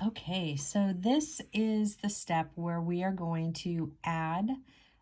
Okay, so this is the step where we are going to add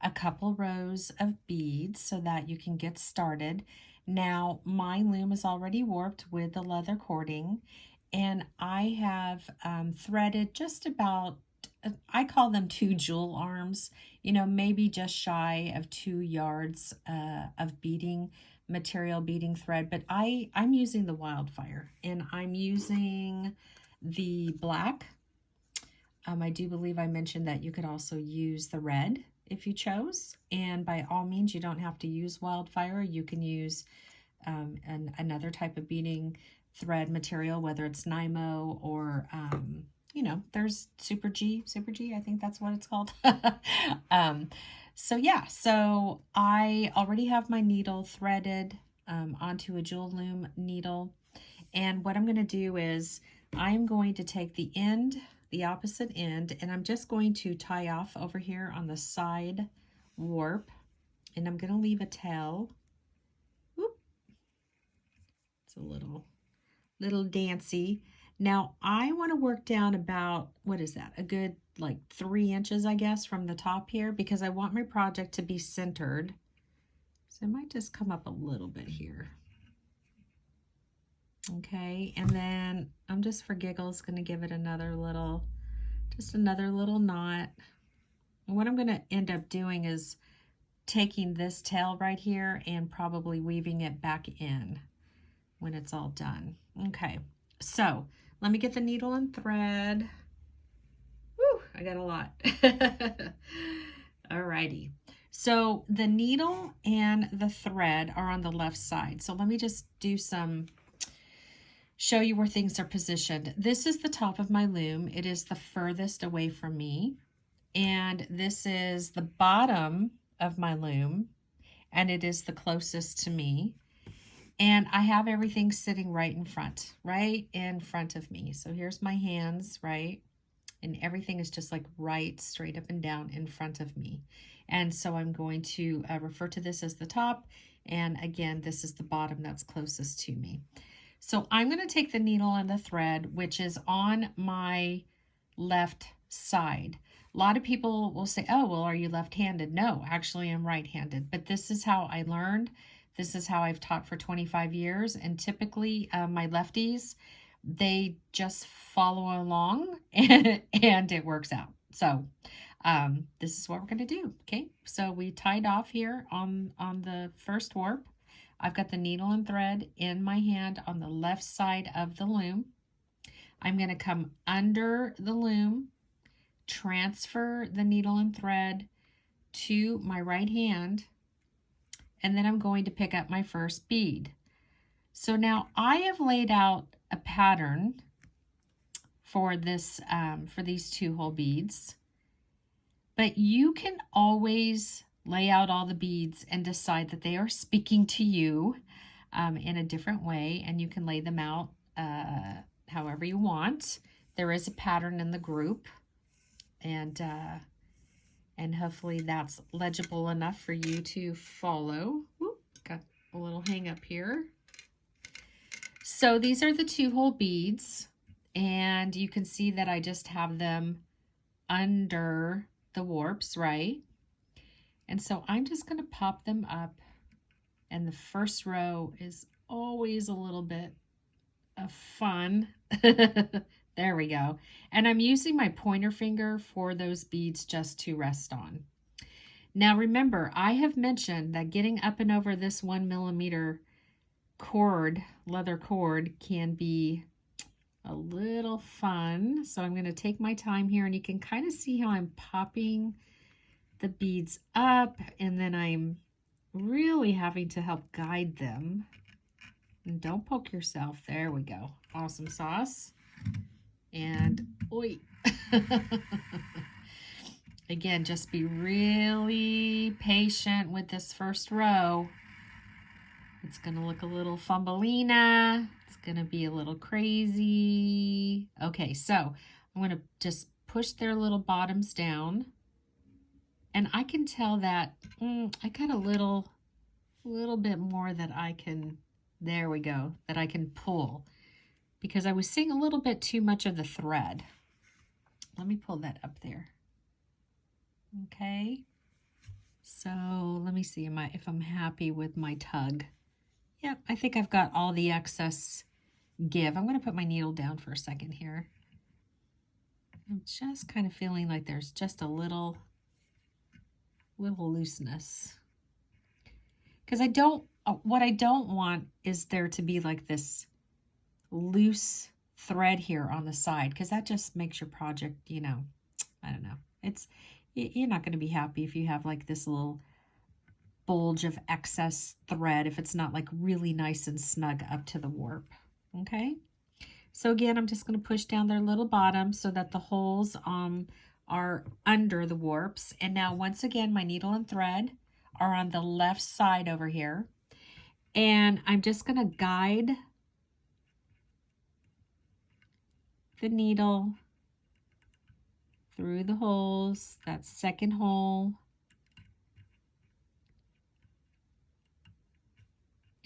a couple rows of beads so that you can get started. Now, my loom is already warped with the leather cording, and I have threaded just about, I call them 2 jewel arms, maybe just shy of 2 yards of beading material, beading thread, but I'm using the Wildfire, and I'm using the black. I do believe I mentioned that you could also use the red if you chose. And by all means, you don't have to use Wildfire. You can use another type of beading thread material, whether it's Nymo or, there's Super G, I think that's what it's called. So yeah, so I already have my needle threaded onto a jewel loom needle. And what I'm going to do is I'm going to take the opposite end, and I'm just going to tie off over here on the side warp, and I'm going to leave a tail. Whoop. It's a little dancy. Now I want to work down about, what is that? A good like 3 inches, I guess, from the top here, because I want my project to be centered. So I might just come up a little bit here. Okay, and then I'm just for giggles going to give it just another little knot. And what I'm going to end up doing is taking this tail right here and probably weaving it back in when it's all done. Okay, so let me get the needle and thread. Woo, I got a lot. Alrighty. So the needle and the thread are on the left side. So let me just show you where things are positioned. This is the top of my loom. It is the furthest away from me. And this is the bottom of my loom, and it is the closest to me. And I have everything sitting right in front of me. So here's my hands, right? And everything is just like right straight up and down in front of me. And so I'm going to refer to this as the top. And again, this is the bottom that's closest to me. So I'm going to take the needle and the thread, which is on my left side. A lot of people will say, oh, well, are you left-handed? No, actually I'm right-handed, but this is how I learned. This is how I've taught for 25 years. And typically my lefties, they just follow along and it works out. So this is what we're going to do. Okay, so we tied off here on the first warp. I've got the needle and thread in my hand on the left side of the loom. I'm going to come under the loom, transfer the needle and thread to my right hand, and then I'm going to pick up my first bead. So now I have laid out a pattern for this for these 2-hole beads, but you can always lay out all the beads and decide that they are speaking to you in a different way, and you can lay them out however you want. There is a pattern in the group, and hopefully that's legible enough for you to follow. Whoop, got a little hang up here. So these are the 2-hole beads, and you can see that I just have them under the warps, right? And so I'm just going to pop them up, and the first row is always a little bit of fun. There we go. And I'm using my pointer finger for those beads just to rest on. Now remember, I have mentioned that getting up and over this 1mm cord, leather cord, can be a little fun. So I'm going to take my time here, and you can kind of see how I'm popping the beads up, and then I'm really having to help guide them. And don't poke yourself. There we go. Awesome sauce. And oi. Again, just be really patient with this first row. It's going to look a little fumbleina. It's going to be a little crazy. Okay, so I'm going to just push their little bottoms down. And I can tell that I got a little bit more that I can, there we go, that I can pull, because I was seeing a little bit too much of the thread. Let me pull that up there. Okay. So let me see if I'm happy with my tug. Yep, I think I've got all the excess give. I'm going to put my needle down for a second here. I'm just kind of feeling like there's just a little looseness. Because what I don't want is there to be like this loose thread here on the side, because that just makes your project, you know, I don't know. You're not going to be happy if you have like this little bulge of excess thread if it's not like really nice and snug up to the warp. Okay. So again, I'm just going to push down their little bottom so that the holes are under the warps. And now once again, my needle and thread are on the left side over here. And I'm just going to guide the needle through the holes, that second hole.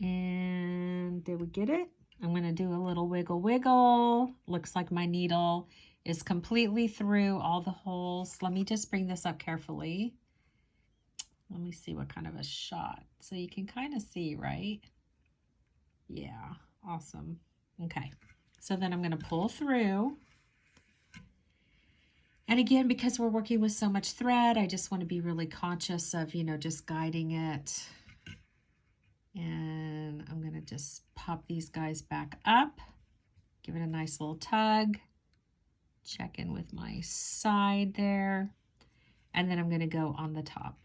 And did we get it? I'm going to do a little wiggle wiggle. Looks like my needle is completely through all the holes. Let me just bring this up carefully. Let me see what kind of a shot. So you can kind of see, right? Yeah, awesome. Okay, so then I'm going to pull through. And again, because we're working with so much thread, I just want to be really conscious of, you know, just guiding it. And I'm going to just pop these guys back up, give it a nice little tug, check in with my side there, and then I'm going to go on the top.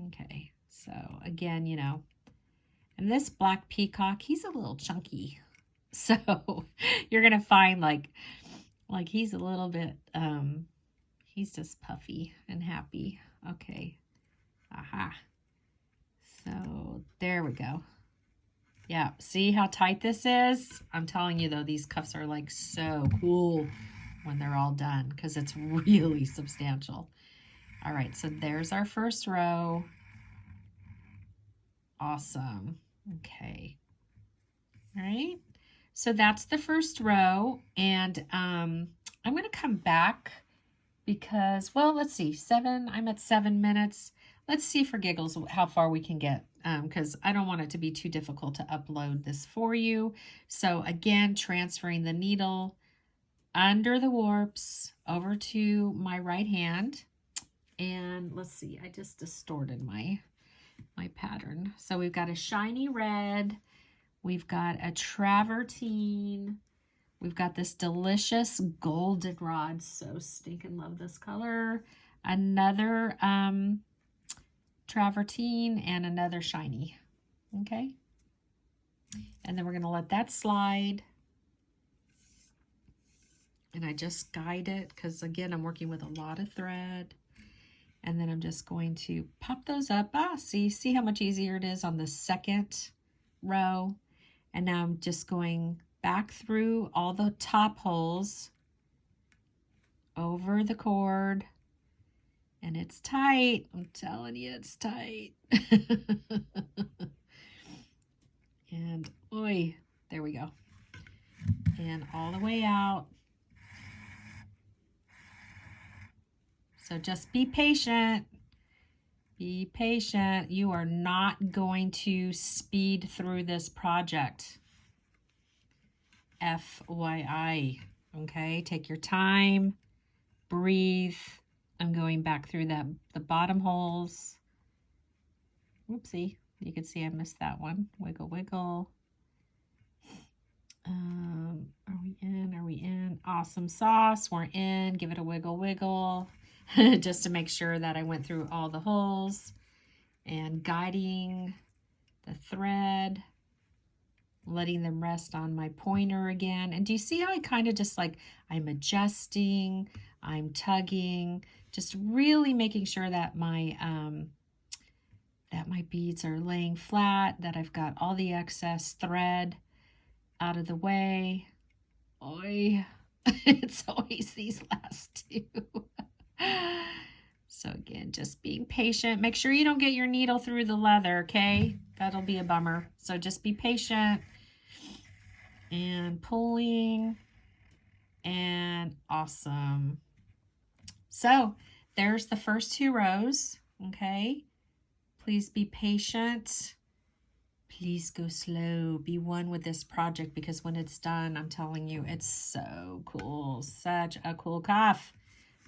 Okay, so again, you know, and this black peacock, he's a little chunky. So you're going to find like he's a little bit, he's just puffy and happy. Okay, aha. So there we go. Yeah, see how tight this is? I'm telling you though, these cuffs are like so cool when they're all done because it's really substantial. All right, so there's our first row. Awesome. Okay. All right, so that's the first row, and I'm going to come back because, well, let's see, I'm at 7 minutes. Let's see for giggles how far we can get, because I don't want it to be too difficult to upload this for you. So again, transferring the needle under the warps over to my right hand. And let's see, I just distorted my pattern. So we've got a shiny red, we've got a travertine, we've got this delicious goldenrod, so stinking love this color, another travertine, and another shiny. Okay, and then we're going to let that slide, and I just guide it because again I'm working with a lot of thread, and then I'm just going to pop those up. See how much easier it is on the second row. And now I'm just going back through all the top holes over the cord. And it's tight. I'm telling you, it's tight. And, oi, there we go. And all the way out. So just be patient. Be patient. You are not going to speed through this project. FYI. Okay, take your time. Breathe. I'm going back through the bottom holes. Whoopsie. You can see I missed that one. Wiggle, wiggle. Are we in? Are we in? Awesome sauce. We're in. Give it a wiggle, wiggle. Just to make sure that I went through all the holes and guiding the thread, letting them rest on my pointer again. And do you see how I kind of just like, I'm adjusting, I'm tugging, just really making sure that my beads are laying flat, that I've got all the excess thread out of the way. Oi, it's always these last two. So again, just being patient. Make sure you don't get your needle through the leather, okay? That'll be a bummer. So just be patient and pulling, and awesome. So there's the first 2 rows, okay? Please be patient. Please go slow. Be one with this project because when it's done, I'm telling you, it's so cool. Such a cool cuff.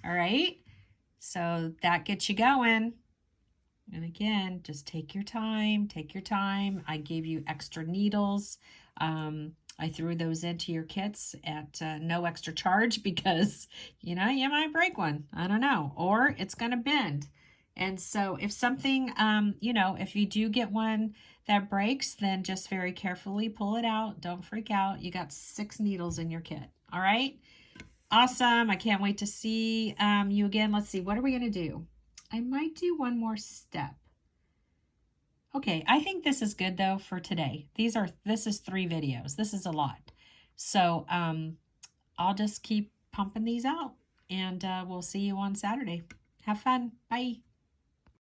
All right? So that gets you going. And again, just take your time. Take your time. I gave you extra needles. I threw those into your kits at no extra charge because, you know, you might break one. I don't know. Or it's going to bend. And so if something, you know, if you do get one that breaks, then just very carefully pull it out. Don't freak out. You got 6 needles in your kit. All right. Awesome. I can't wait to see you again. Let's see. What are we going to do? I might do one more step. Okay, I think this is good though for today. This is 3 videos. This is a lot. So I'll just keep pumping these out and we'll see you on Saturday. Have fun. Bye.